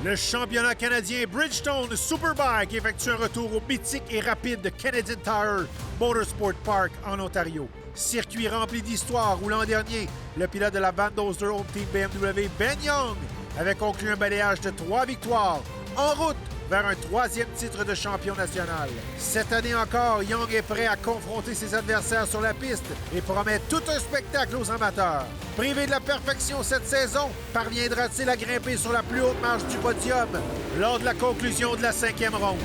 Le championnat canadien Bridgestone Superbike effectue un retour au mythique et rapide de Canadian Tire Motorsport Park en Ontario. Circuit rempli d'histoire où l'an dernier, le pilote de la Van Doesler Home Team BMW, Ben Young, avait conclu un balayage de 3 victoires en route vers un 3e titre de champion national. Cette année encore, Young est prêt à confronter ses adversaires sur la piste et promet tout un spectacle aux amateurs. Privé de la perfection cette saison, parviendra-t-il à grimper sur la plus haute marche du podium lors de la conclusion de la 5e ronde?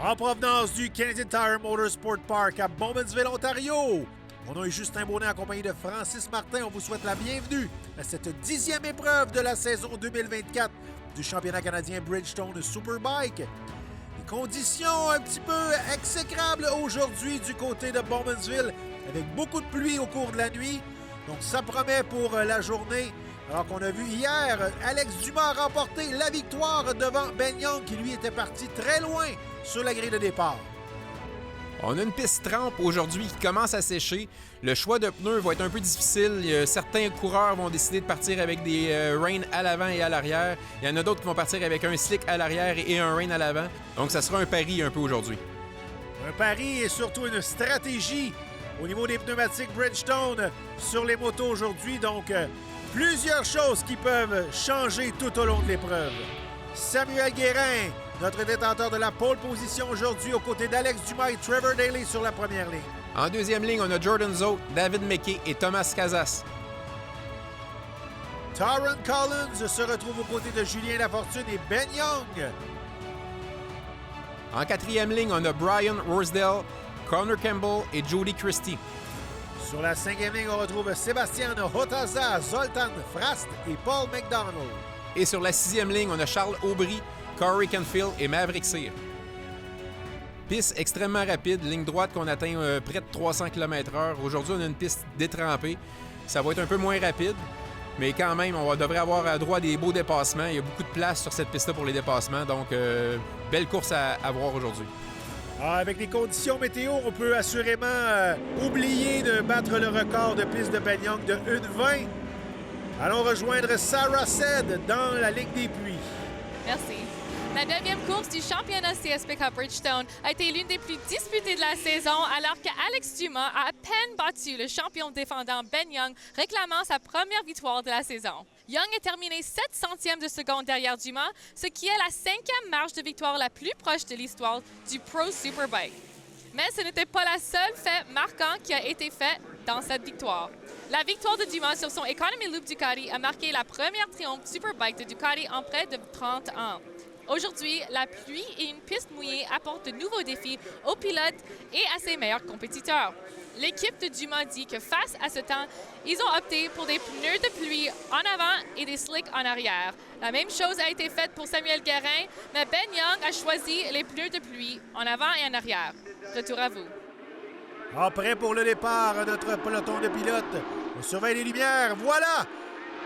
En provenance du Canadian Tire Motorsport Park à Bowmansville, Ontario, mon nom est Justin Beaunet, accompagné de Francis Martin. On vous souhaite la bienvenue à cette 10e épreuve de la saison 2024 du championnat canadien Bridgestone Superbike. Des conditions un petit peu exécrables aujourd'hui du côté de Bowmansville, avec beaucoup de pluie au cours de la nuit. Donc ça promet pour la journée. Alors qu'on a vu hier Alex Dumas remporter la victoire devant Ben Young qui lui était parti très loin sur la grille de départ. On a une piste trempe aujourd'hui qui commence à sécher. Le choix de pneus va être un peu difficile. Certains coureurs vont décider de partir avec des rains à l'avant et à l'arrière. Il y en a d'autres qui vont partir avec un slick à l'arrière et un rain à l'avant. Donc ça sera un pari un peu aujourd'hui. Un pari et surtout une stratégie au niveau des pneumatiques Bridgestone sur les motos aujourd'hui. Donc plusieurs choses qui peuvent changer tout au long de l'épreuve. Samuel Guérin, notre détenteur de la pole position aujourd'hui, aux côtés d'Alex Dumas et Trevor Daley sur la première ligne. En deuxième ligne, on a Jordan Zoe, David McKay et Thomas Casas. Taron Collins se retrouve aux côtés de Julien Lafortune et Ben Young. En quatrième ligne, on a Brian Rosedale, Connor Campbell et Jody Christie. Sur la 5e ligne, on retrouve Sébastien Hotaza, Zoltan Frast et Paul McDonald. Et sur la 6e ligne, on a Charles Aubry, Corey Canfield et Maverick Sear. Piste extrêmement rapide, ligne droite qu'on atteint près de 300 km/h. Aujourd'hui, on a une piste détrempée. Ça va être un peu moins rapide, mais quand même, on devrait avoir droit à des beaux dépassements. Il y a beaucoup de place sur cette piste-là pour les dépassements, donc belle course à voir aujourd'hui. Avec les conditions météo, on peut assurément oublier de battre le record de piste de Ben Young de 1:20. Allons rejoindre Sarah Sed dans la Ligue des pluies. Merci. La 9e course du championnat CSP Cup Bridgestone a été l'une des plus disputées de la saison, alors qu'Alex Dumas a à peine battu le champion défendant Ben Young, réclamant sa première victoire de la saison. Young est terminé 7 centièmes de seconde derrière Dumas, ce qui est la 5e marge de victoire la plus proche de l'histoire du Pro Superbike. Mais ce n'était pas la seule fait marquant qui a été fait dans cette victoire. La victoire de Dumas sur son Economy Loop Ducati a marqué la première triomphe Superbike de Ducati en près de 30 ans. Aujourd'hui, la pluie et une piste mouillée apportent de nouveaux défis aux pilotes et à ses meilleurs compétiteurs. L'équipe de Dumas dit que face à ce temps, ils ont opté pour des pneus de pluie en avant et des slicks en arrière. La même chose a été faite pour Samuel Guérin, mais Ben Young a choisi les pneus de pluie en avant et en arrière. Retour à vous. Prêt pour le départ, notre peloton de pilotes. On surveille les lumières. Voilà!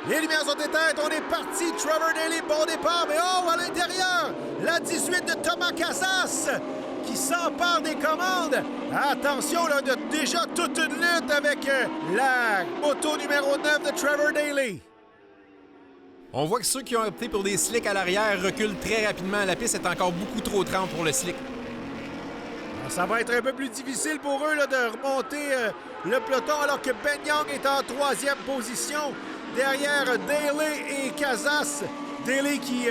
Les lumières sont éteintes. On est parti. Trevor Daley, bon départ. Mais à l'intérieur, la 18 de Thomas Casas qui s'empare des commandes. Attention, là, déjà toute une lutte avec la moto numéro 9 de Trevor Daley. On voit que ceux qui ont opté pour des slicks à l'arrière reculent très rapidement. La piste est encore beaucoup trop trempe pour le slick. Ça va être un peu plus difficile pour eux là, de remonter le peloton alors que Ben Young est en 3e position. Derrière Daley et Casas. Daley qui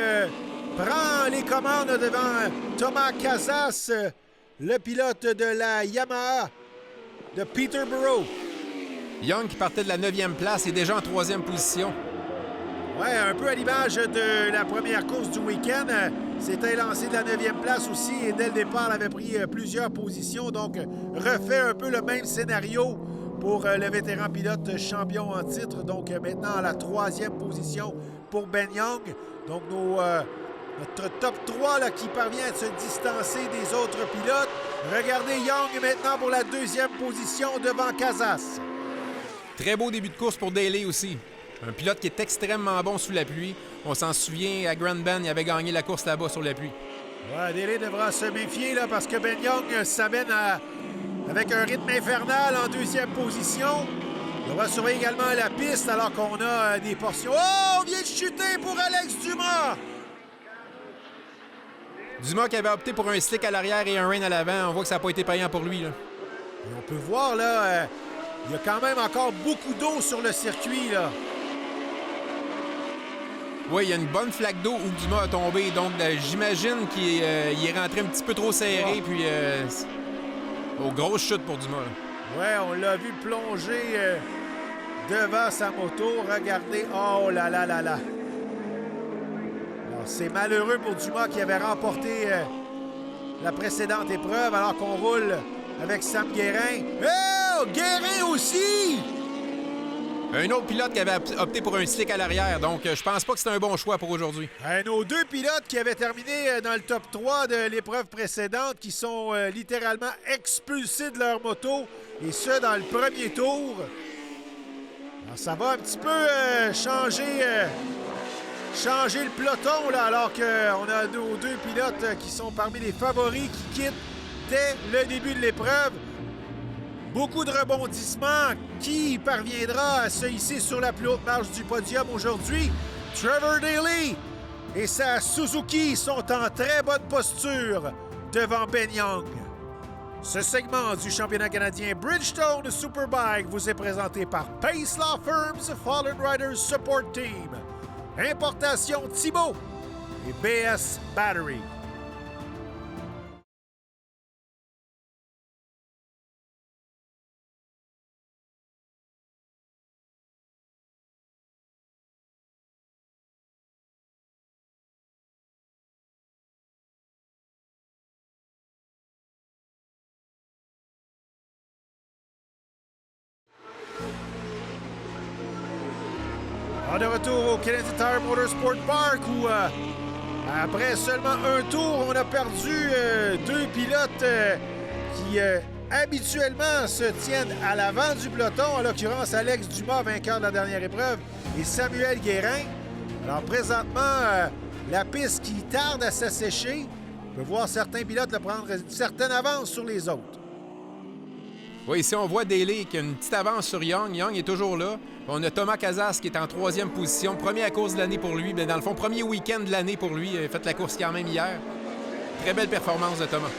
prend les commandes devant Thomas Casas, le pilote de la Yamaha de Peterborough. Young qui partait de la 9e place est déjà en 3e position. Ouais, un peu à l'image de la première course du week-end. s'était lancé de la 9e place aussi et dès le départ, elle avait pris plusieurs positions. Donc, refait un peu le même scénario pour le vétéran pilote champion en titre. Donc, maintenant à la 3e position pour Ben Young. Donc, notre top 3 là, qui parvient à se distancer des autres pilotes. Regardez Young maintenant pour la 2e position devant Casas. Très beau début de course pour Daly aussi. Un pilote qui est extrêmement bon sous la pluie. On s'en souvient, à Grand Bend, il avait gagné la course là-bas sur la pluie. Ouais, Daly devra se méfier là, parce que Ben Young s'amène avec un rythme infernal en 2e position. Il devra surveiller également la piste alors qu'on a des portions. Oh, on vient de chuter pour Alex Dumas! Dumas qui avait opté pour un slick à l'arrière et un rain à l'avant. On voit que ça n'a pas été payant pour lui, là. Et on peut voir, là, il y a quand même encore beaucoup d'eau sur le circuit, là. Oui, il y a une bonne flaque d'eau où Dumas a tombé. Donc, j'imagine qu'il est rentré un petit peu trop serré. Puis, grosse chute pour Dumas. Là. Ouais, on l'a vu plonger devant sa moto. Regardez. Oh là là là là. C'est malheureux pour Dumas qui avait remporté la précédente épreuve alors qu'on roule avec Sam Guérin. Oh! Guérin aussi! Un autre pilote qui avait opté pour un slick à l'arrière, donc je pense pas que c'est un bon choix pour aujourd'hui. Nos deux pilotes qui avaient terminé dans le top 3 de l'épreuve précédente qui sont littéralement expulsés de leur moto, et ce, dans le premier tour. Alors, ça va un petit peu changer le peloton, là, alors qu'on a nos deux pilotes qui sont parmi les favoris qui quittent dès le début de l'épreuve. Beaucoup de rebondissements. Qui parviendra à se hisser sur la plus haute marche du podium aujourd'hui? Trevor Daly et sa Suzuki sont en très bonne posture devant Ben Young. Ce segment du championnat canadien Bridgestone Superbike vous est présenté par Pace Law Firms Fallen Riders Support Team, Importation Thibault et BS Battery. De retour au Canadian Tire Motorsport Park où, après seulement un tour, on a perdu deux pilotes qui habituellement se tiennent à l'avant du peloton, en l'occurrence Alex Dumas, vainqueur de la dernière épreuve, et Samuel Guérin. Alors présentement, la piste qui tarde à s'assécher, on peut voir certains pilotes prendre une certaine avance sur les autres. Oui, ici, on voit Daly qui a une petite avance sur Young. Young est toujours là. On a Thomas Casas qui est en 3e position. Première course de l'année pour lui. Bien, dans le fond, premier week-end de l'année pour lui. Il a fait la course quand même hier. Très belle performance de Thomas.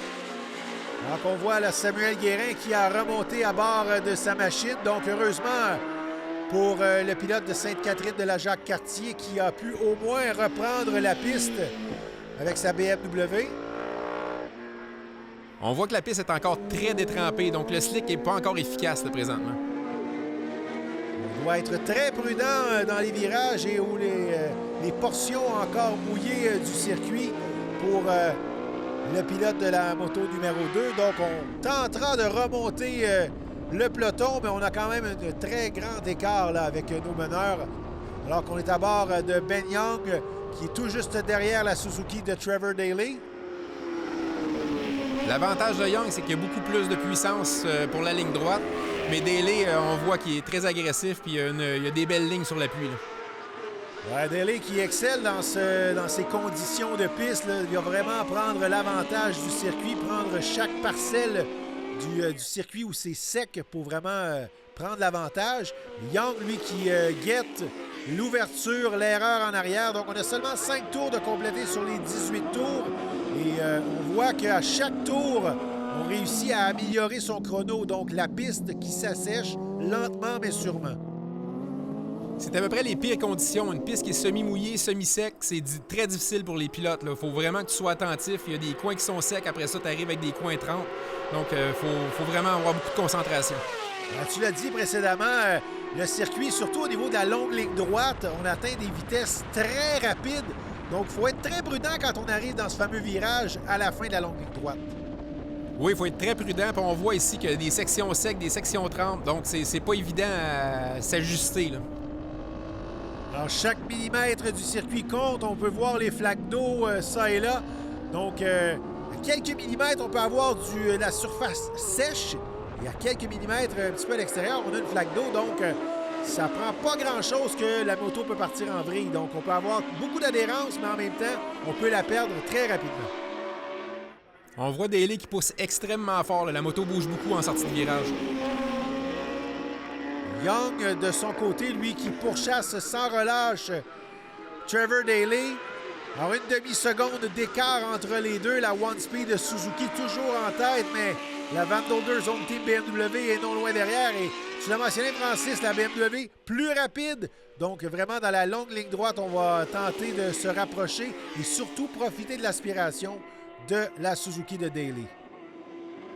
Alors qu'on voit là, Samuel Guérin qui a remonté à bord de sa machine. Donc, heureusement pour le pilote de Sainte-Catherine de la Jacques-Cartier qui a pu au moins reprendre la piste avec sa BMW. On voit que la piste est encore très détrempée, donc le slick n'est pas encore efficace là, présentement. On doit être très prudent dans les virages et où les portions encore mouillées du circuit pour le pilote de la moto numéro 2. Donc, on tentera de remonter le peloton, mais on a quand même un très grand écart là, avec nos meneurs, alors qu'on est à bord de Ben Young, qui est tout juste derrière la Suzuki de Trevor Daly. L'avantage de Young, c'est qu'il y a beaucoup plus de puissance pour la ligne droite. Mais Daly, on voit qu'il est très agressif puis il y a des belles lignes sur l'appui. Ouais, Daly qui excelle dans ces conditions de piste. Là. Il va vraiment prendre l'avantage du circuit, prendre chaque parcelle du circuit où c'est sec pour vraiment prendre l'avantage. Young, lui, qui guette l'ouverture, l'erreur en arrière. Donc, on a seulement 5 tours de compléter sur les 18 tours. Et on voit qu'à chaque tour, on réussit à améliorer son chrono. Donc, la piste qui s'assèche lentement mais sûrement. C'est à peu près les pires conditions. Une piste qui est semi-mouillée, semi-sec, c'est très difficile pour les pilotes. Il faut vraiment que tu sois attentif. Il y a des coins qui sont secs. Après ça, tu arrives avec des coins trempes. Donc, il faut vraiment avoir beaucoup de concentration. Alors, tu l'as dit précédemment, le circuit, surtout au niveau de la longue ligne droite, on atteint des vitesses très rapides. Donc, il faut être très prudent quand on arrive dans ce fameux virage à la fin de la longue ligne droite. Oui, il faut être très prudent. Puis on voit ici qu'il y a des sections secs, des sections trempes. Donc, c'est pas évident à s'ajuster, là. Alors, chaque millimètre du circuit compte. On peut voir les flaques d'eau, ça et là. Donc, à quelques millimètres, on peut avoir la surface sèche. Et à quelques millimètres, un petit peu à l'extérieur, on a une flaque d'eau. Donc, ça prend pas grand-chose que la moto peut partir en vrille. Donc, on peut avoir beaucoup d'adhérence, mais en même temps, on peut la perdre très rapidement. On voit Daly qui pousse extrêmement fort, là. La moto bouge beaucoup en sortie de virage. Young, de son côté, lui, qui pourchasse sans relâche Trevor Daly. Alors, une demi-seconde d'écart entre les deux. La One Speed de Suzuki toujours en tête, mais la Van Dolder Zone Team BMW est non loin derrière. Et tu l'as mentionné, Francis, la BMW plus rapide. Donc, vraiment, dans la longue ligne droite, on va tenter de se rapprocher et surtout profiter de l'aspiration de la Suzuki de Daly.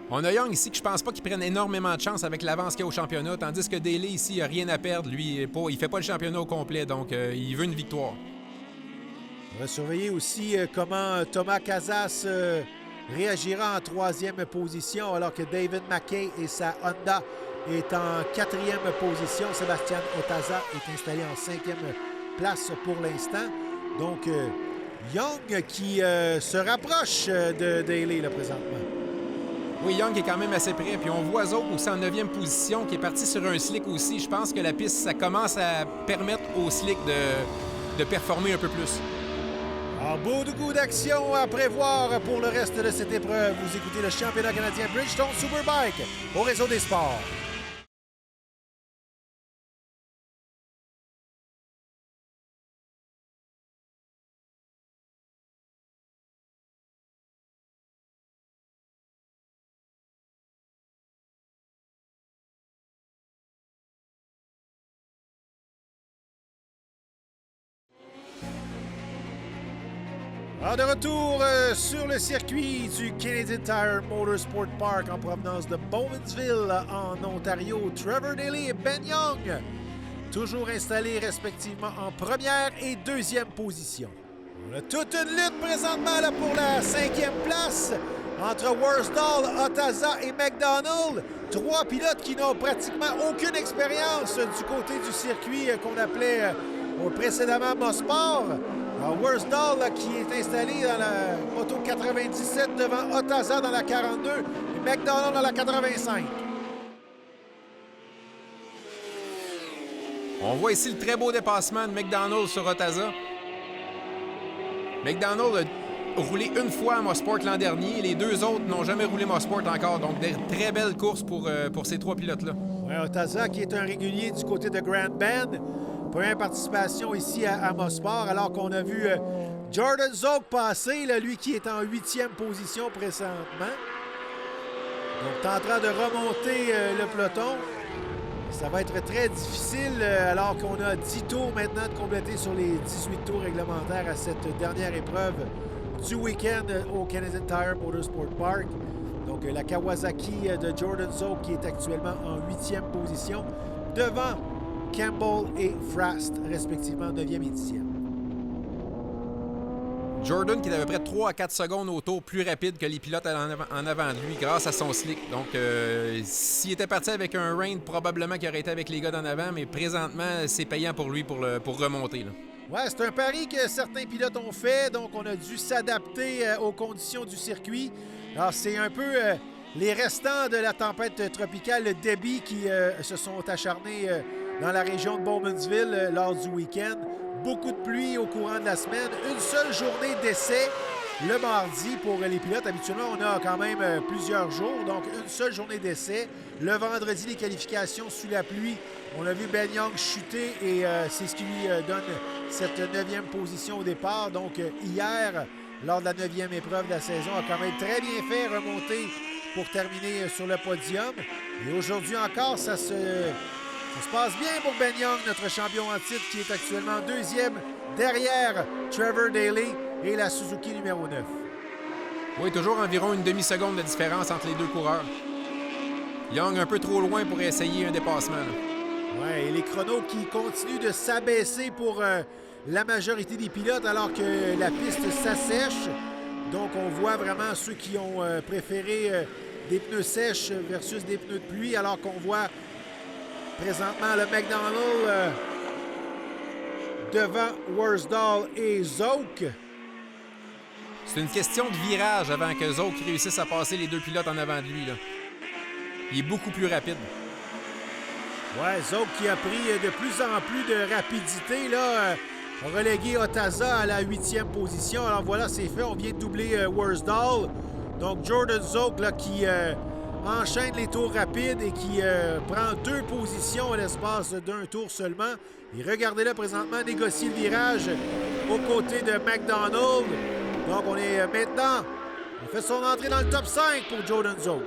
On a Young ici que je pense pas qu'il prenne énormément de chance avec l'avance qu'il y a au championnat, tandis que Daly ici, il a rien à perdre. Lui, il fait pas le championnat au complet, donc il veut une victoire. On va surveiller aussi comment Thomas Casas réagira en troisième position, alors que David Mackay et sa Honda est en quatrième position. Sébastien Otaza est installé en cinquième place pour l'instant. Donc, Young qui se rapproche de Daly là, présentement. Oui, Young est quand même assez près. Puis on voit Zouk aussi en 9e position qui est parti sur un slick aussi. Je pense que la piste, ça commence à permettre au slick de performer un peu plus. En beau de goût d'action à prévoir pour le reste de cette épreuve. Vous écoutez le championnat canadien Bridgestone Superbike au Réseau des sports. Alors de retour sur le circuit du Canadian Tire Motorsport Park en provenance de Bowmansville en Ontario, Trevor Daly et Ben Young, toujours installés respectivement en première et deuxième position. On a toute une lutte présentement là, pour la cinquième place entre Worsdal, Otaza et McDonald. Trois pilotes qui n'ont pratiquement aucune expérience du côté du circuit qu'on appelait précédemment Mosport. Alors, Worsdal qui est installé dans la moto 97 devant Otaza dans la 42 et McDonald dans la 85. On voit ici le très beau dépassement de McDonald sur Otaza. McDonald a roulé une fois à Mosport l'an dernier. Les deux autres n'ont jamais roulé Mosport encore. Donc, des très belles courses pour ces trois pilotes-là. Ouais, Otaza qui est un régulier du côté de Grand Bend. Première participation ici à Mosport, alors qu'on a vu Jordan Zouk passer, là, lui qui est en 8e position présentement. Donc, tentant de remonter le peloton. Ça va être très difficile alors qu'on a 10 tours maintenant de compléter sur les 18 tours réglementaires à cette dernière épreuve du week-end au Canadian Tire Motorsport Park. Donc, la Kawasaki de Jordan Zouk qui est actuellement en 8e position devant Campbell et Frast, respectivement 9e et 10e. Jordan qui est à peu près 3 à 4 secondes au tour plus rapide que les pilotes en avant de lui grâce à son slick. Donc, s'il était parti avec un rain, probablement qu'il aurait été avec les gars d'en avant, mais présentement, c'est payant pour lui pour remonter, là. Ouais, c'est un pari que certains pilotes ont fait, donc on a dû s'adapter aux conditions du circuit. Alors, c'est un peu les restants de la tempête tropicale Debbie qui se sont acharnés dans la région de Bowmansville lors du week-end. Beaucoup de pluie au courant de la semaine. Une seule journée d'essai le mardi pour les pilotes. Habituellement, on a quand même plusieurs jours, donc une seule journée d'essai. Le vendredi, les qualifications sous la pluie. On a vu Ben Young chuter et c'est ce qui lui donne cette 9e position au départ. Donc hier, lors de la 9e épreuve de la saison, a quand même très bien fait remonter pour terminer sur le podium. Et aujourd'hui encore, ça se passe bien pour Ben Young, notre champion en titre, qui est actuellement 2e derrière Trevor Daly et la Suzuki numéro 9. Oui, toujours environ une demi-seconde de différence entre les deux coureurs. Young un peu trop loin pour essayer un dépassement, là. Ouais, et les chronos qui continuent de s'abaisser pour la majorité des pilotes alors que la piste s'assèche. Donc, on voit vraiment ceux qui ont préféré des pneus sèches versus des pneus de pluie, alors qu'on voit présentement le McDonald devant Worsdal et Zouk. C'est une question de virage avant que Zouk réussisse à passer les deux pilotes en avant de lui, là. Il est beaucoup plus rapide. Ouais, Zouk qui a pris de plus en plus de rapidité, là. Relégué Otaza à la 8e position. Alors voilà, c'est fait. On vient de doubler Worsdal. Donc Jordan Zouk là, qui enchaîne les tours rapides et qui prend 2 positions à l'espace d'un tour seulement. Et regardez-le présentement négocier le virage aux côtés de McDonald. Donc on est maintenant, on fait son entrée dans le top 5 pour Jordan Zouk.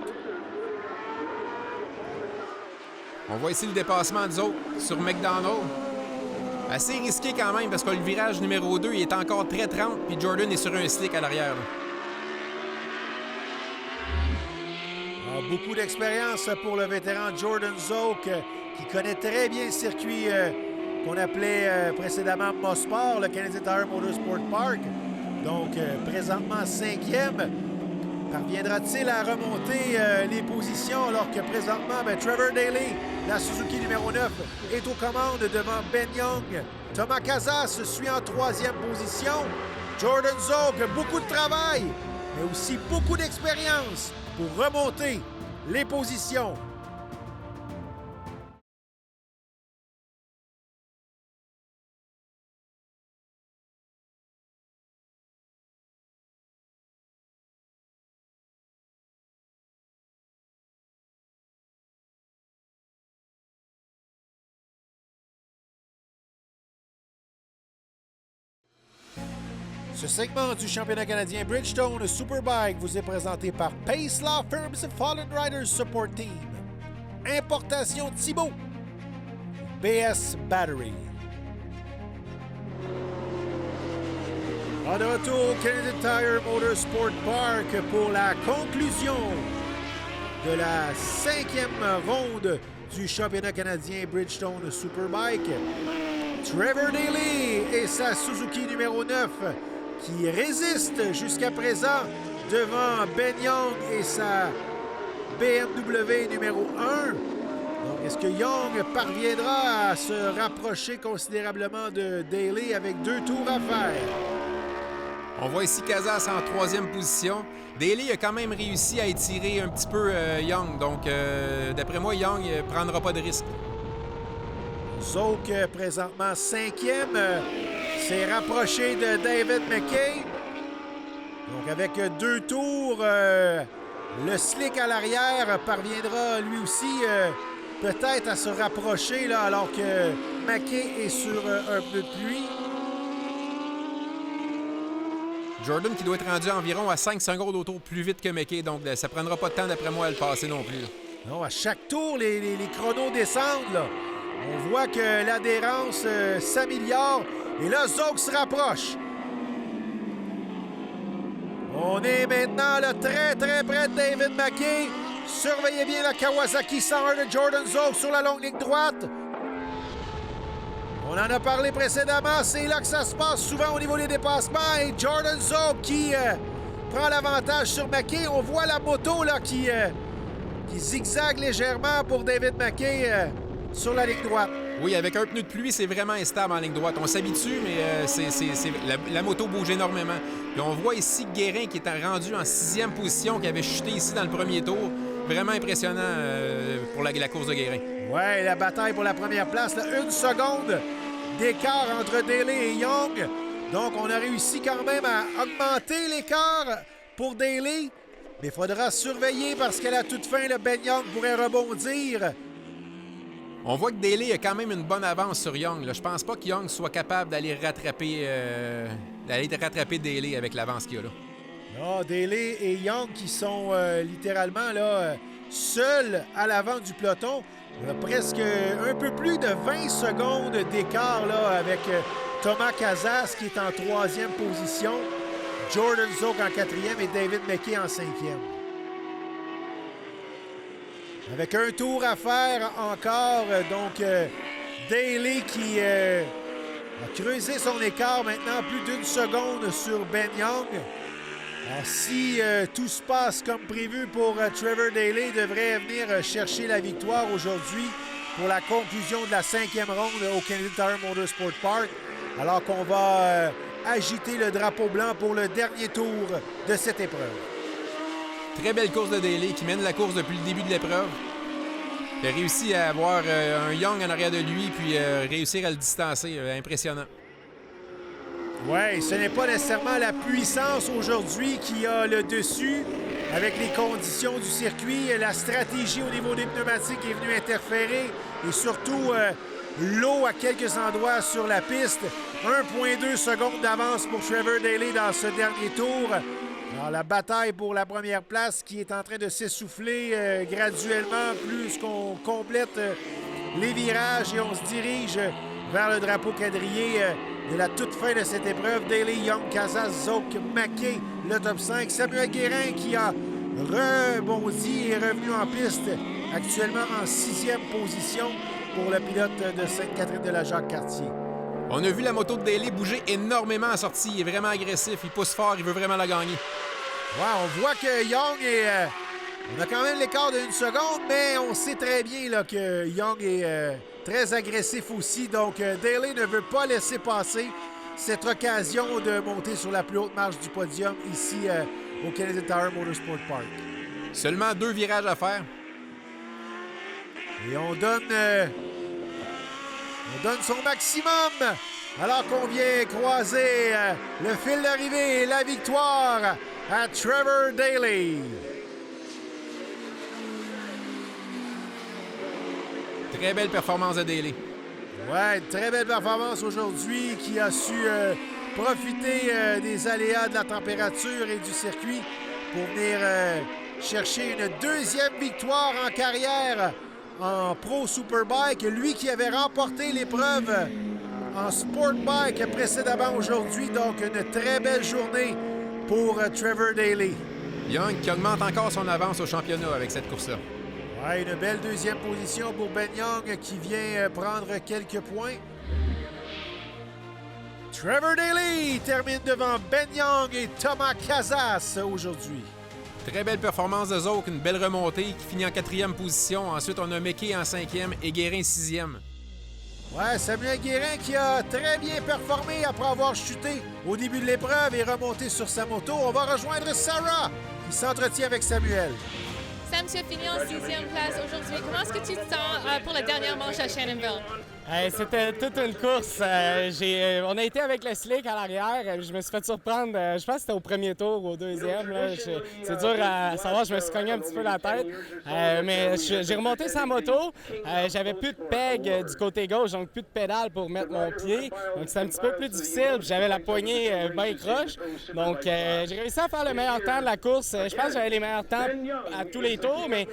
On voit ici le dépassement de Zouk sur McDonald. Assez risqué quand même parce que le virage numéro 2 il est encore très 30 puis Jordan est sur un slick à l'arrière. Beaucoup d'expérience pour le vétéran Jordan Zouk qui connaît très bien le circuit qu'on appelait précédemment Mosport, le Canadian Tire Motorsport Park. Donc présentement 5e. Parviendra-t-il à remonter les positions alors que présentement Trevor Daley, la Suzuki numéro 9, est aux commandes devant Ben Young. Thomas Casas suit en 3e position. Jordan Zouk, beaucoup de travail, mais aussi beaucoup d'expérience pour remonter les positions. Ce segment du championnat canadien Bridgestone Superbike vous est présenté par Pace Law Firms Fallen Riders Support Team, Importation Thibault, BS Battery. En retour au Canadian Tire Motorsport Park pour la conclusion de la 5e ronde du championnat canadien Bridgestone Superbike. Trevor Daley et sa Suzuki numéro 9 qui résiste jusqu'à présent devant Ben Young et sa BMW numéro 1. Donc, est-ce que Young parviendra à se rapprocher considérablement de Daley avec 2 tours à faire? On voit ici Casas en 3e position. Daley a quand même réussi à étirer un petit peu Young. Donc, d'après moi, Young ne prendra pas de risque. Zouk, présentement 5e, s'est rapproché de David McKay. Donc, avec 2 tours, le slick à l'arrière parviendra lui aussi peut-être à se rapprocher là, alors que McKay est sur un pneu de pluie. Jordan qui doit être rendu environ à 5 secondes au tour plus vite que McKay. Donc, ça ne prendra pas de temps d'après moi à le passer non plus. Non, à chaque tour, les chronos descendent. Là. On voit que l'adhérence s'améliore. Et là, Zouk se rapproche. On est maintenant là, très, très près de David McKay. Surveillez bien la Kawasaki 101 de Jordan Zouk sur la longue ligne droite. On en a parlé précédemment. C'est là que ça se passe souvent au niveau des dépassements. Et Jordan Zouk qui prend l'avantage sur McKay. On voit la moto là, qui zigzague légèrement pour David McKay sur la ligne droite. Oui, avec un pneu de pluie, c'est vraiment instable en ligne droite. On s'habitue, mais la moto bouge énormément. Puis on voit ici Guérin qui est rendu en 6e position, qui avait chuté ici dans le premier tour. Vraiment impressionnant pour la course de Guérin. Ouais, la bataille pour la première place. Là, 1 seconde d'écart entre Daley et Young. Donc, on a réussi quand même à augmenter l'écart pour Daley. Mais il faudra surveiller parce qu'à la toute fin, le Ben Young pourrait rebondir. On voit que Daley a quand même une bonne avance sur Young. Là. Je pense pas que Young soit capable d'aller rattraper Daley avec l'avance qu'il a là. Non, Daley et Young qui sont littéralement là, seuls à l'avant du peloton. On a presque un peu plus de 20 secondes d'écart là, avec Thomas Casas qui est en 3e position, Jordan Zouk en 4e et David McKay en 5e. Avec un tour à faire encore, donc Daley qui a creusé son écart maintenant, plus d'une seconde sur Ben Young. Si tout se passe comme prévu pour Trevor Daley, il devrait venir chercher la victoire aujourd'hui pour la conclusion de la 5e ronde au Canadian Tire Motorsport Park, alors qu'on va agiter le drapeau blanc pour le dernier tour de cette épreuve. Très belle course de Daley qui mène la course depuis le début de l'épreuve. Il a réussi à avoir un Young en arrière de lui puis réussir à le distancer. Impressionnant. Oui, ce n'est pas nécessairement la puissance aujourd'hui qui a le dessus avec les conditions du circuit. La stratégie au niveau des pneumatiques est venue interférer et surtout l'eau à quelques endroits sur la piste. 1,2 secondes d'avance pour Trevor Daley dans ce dernier tour. Alors, la bataille pour la première place qui est en train de s'essouffler graduellement plus qu'on complète les virages et on se dirige vers le drapeau quadrillé de la toute fin de cette épreuve. Daley, Young, Casas, Zouk, Mackey, le top 5. Samuel Guérin qui a rebondi et est revenu en piste, actuellement en 6e position pour le pilote de Sainte-Catherine-de-la-Jacques-Cartier. On a vu la moto de Daley bouger énormément en sortie. Il est vraiment agressif, il pousse fort, il veut vraiment la gagner. Ouais, on voit que Young est... on a quand même l'écart d'une seconde, mais on sait très bien là, que Young est très agressif aussi. Donc, Daley ne veut pas laisser passer cette occasion de monter sur la plus haute marche du podium ici au Canadian Tire Motorsport Park. Seulement 2 virages à faire. Et on donne son maximum alors qu'on vient croiser le fil d'arrivée et la victoire à Trevor Daley. Très belle performance de Daley. Ouais, une très belle performance aujourd'hui qui a su profiter des aléas de la température et du circuit pour venir chercher une 2e victoire en carrière en Pro Superbike. Lui qui avait remporté l'épreuve en Sportbike précédemment aujourd'hui. Donc, une très belle journée pour Trevor Daley. Young qui augmente encore son avance au championnat avec cette course-là. Ouais, une belle 2e position pour Ben Young qui vient prendre quelques points. Trevor Daley termine devant Ben Young et Thomas Casas aujourd'hui. Très belle performance de Zouk, une belle remontée qui finit en 4e position. Ensuite, on a Mackey en 5e et Guérin 6e. Ouais, Samuel Guérin qui a très bien performé après avoir chuté au début de l'épreuve et remonté sur sa moto. On va rejoindre Sarah qui s'entretient avec Samuel. Sam, tu as fini en 6e place aujourd'hui. Comment est-ce que tu te sens pour la dernière manche à Shannonville? C'était toute une course. On a été avec le slick à l'arrière. Je me suis fait surprendre. Je pense que c'était au premier tour ou au 2e. C'est dur à savoir. Je me suis cogné un petit peu la tête. Mais j'ai remonté sa moto. J'avais plus de peg du côté gauche, donc plus de pédale pour mettre mon pied. Donc c'était un petit peu plus difficile. J'avais la poignée bien croche. Donc j'ai réussi à faire le meilleur temps de la course. Je pense que j'avais les meilleurs temps à tous les tours. Mais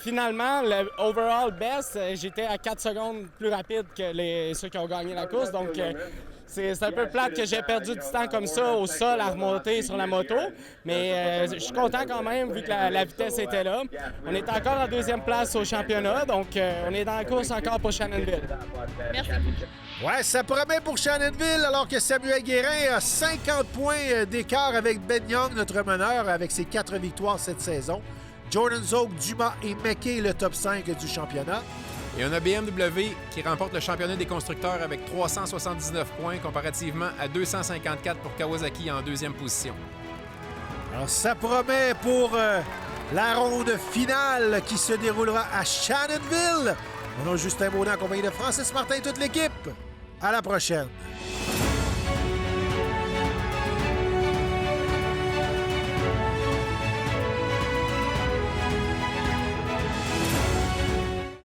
finalement, le overall best, j'étais à 4 secondes plus rapide que ceux qui ont gagné la course. Donc, c'est un peu plate que j'ai perdu du temps comme ça au sol à remonter sur la moto. Mais je suis content quand même vu que la vitesse était là. On est encore en 2e place au championnat. Donc, on est dans la course encore pour Shannonville. Merci. Ouais, ça promet pour Shannonville alors que Samuel Guérin a 50 points d'écart avec Ben Young, notre meneur, avec ses 4 victoires cette saison. Jordan Zouk, Dumas et Mackey, le top 5 du championnat. Et on a BMW qui remporte le championnat des constructeurs avec 379 points comparativement à 254 pour Kawasaki en 2e position. Alors, ça promet pour la ronde finale qui se déroulera à Shannonville. Mon nom est Justin Baudin, en compagnie de Francis Martin et toute l'équipe. À la prochaine.